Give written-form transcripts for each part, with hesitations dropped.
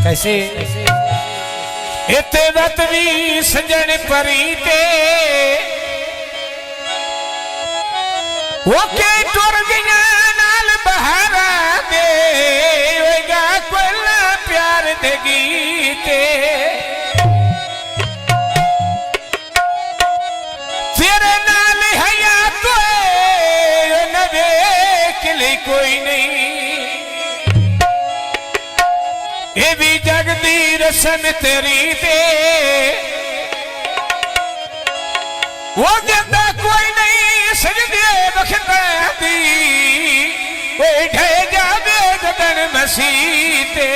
कैसे इते वत भी सजन परी ते वो के टुर गया नाल बहारा दे होगा कोला प्यार दे गीते तेरे नाल हया तो नवे किले कोई नहीं ये भी जगदी रसम तेरी दे वो कहता कोई नहीं सजदे बखता दी ढे जावे जतन मसीते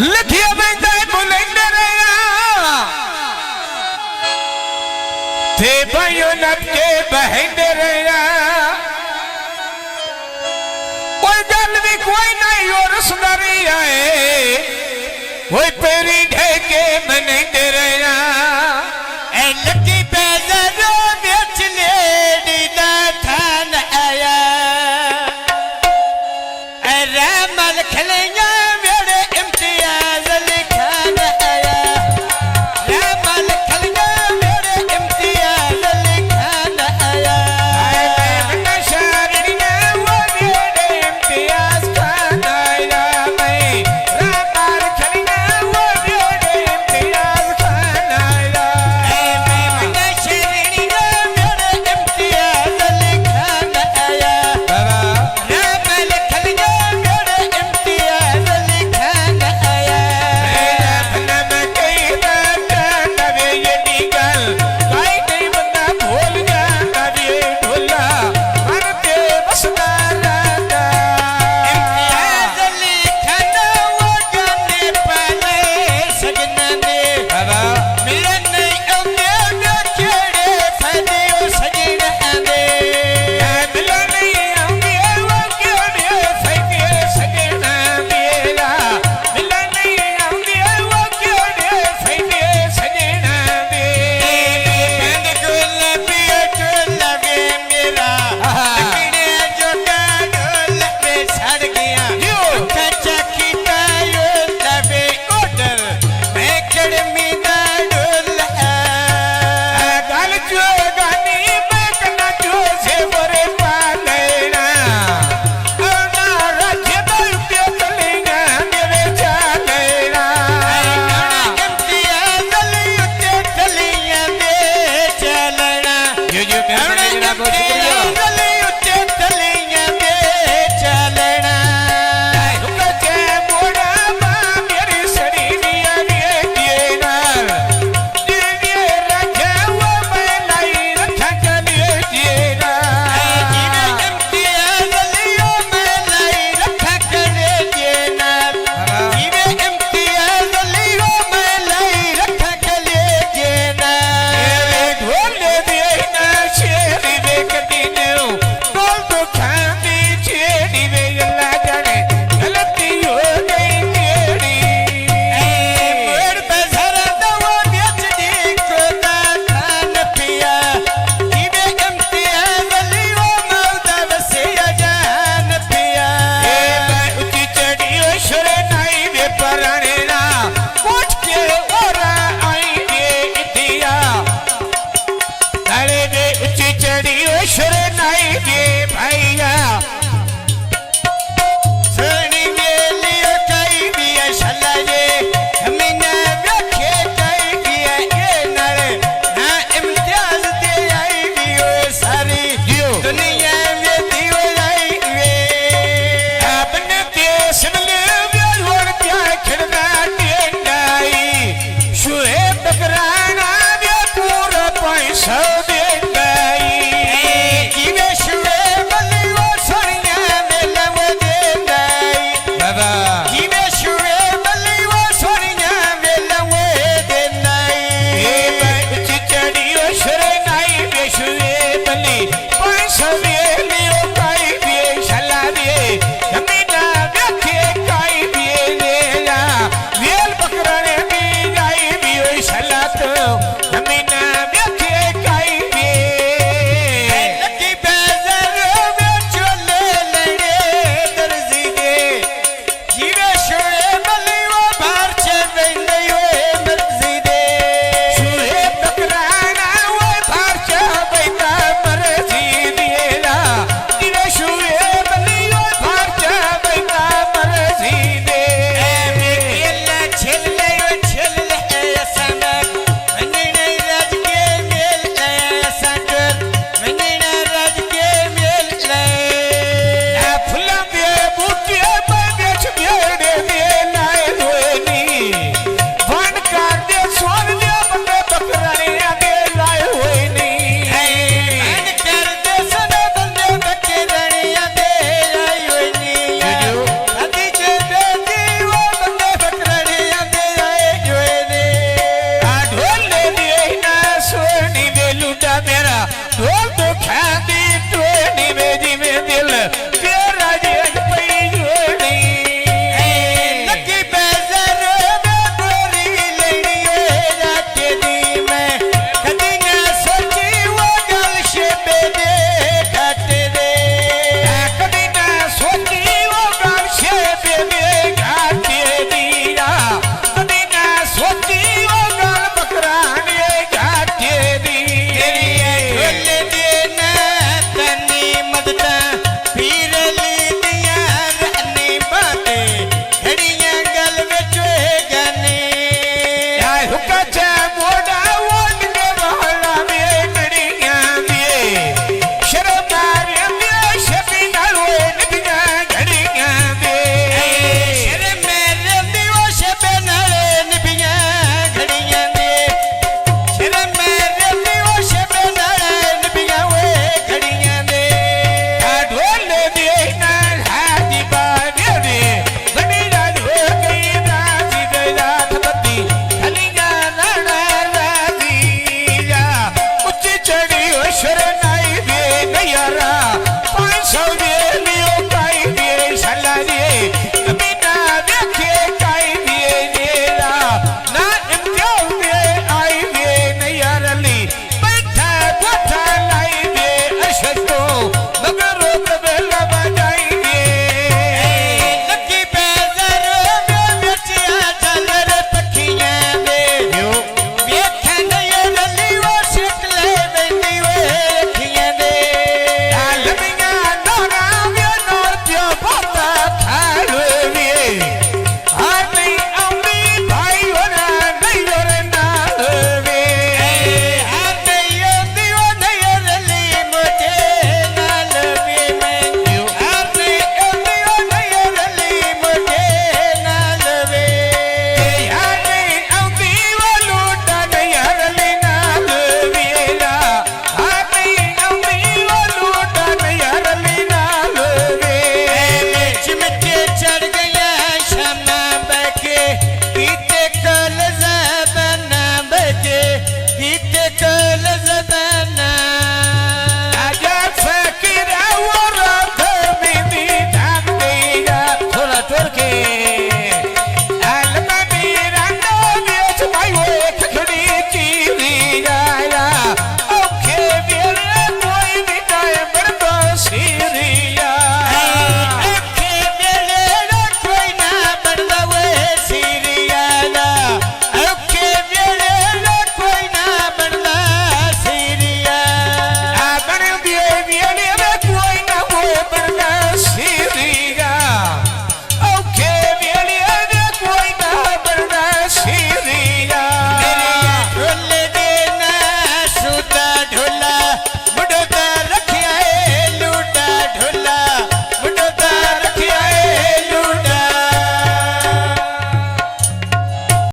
लिखिया बैठा बुलंदर थे भाइयों नब के बहंदर कोई गल भी कोई नहीं और सुनारी आए वो पेरी ढेके मने डरया ए लकी पैदरो बेच लेडी ना थान आया ए रामल खलिया मेरे इम्तियाज लिखान आया रामल खलिया मेरे इम्तियाज लिखान आया मैं शायरी ना वो मेरे इम्तियाज खान आया मैं रामल खलिया वो मेरे इम्तियाज खान आया मैं शायरी ना मेरे इम्तियाज लिखान आया रामल खलिया मेरे इम्तियाज लिखान आया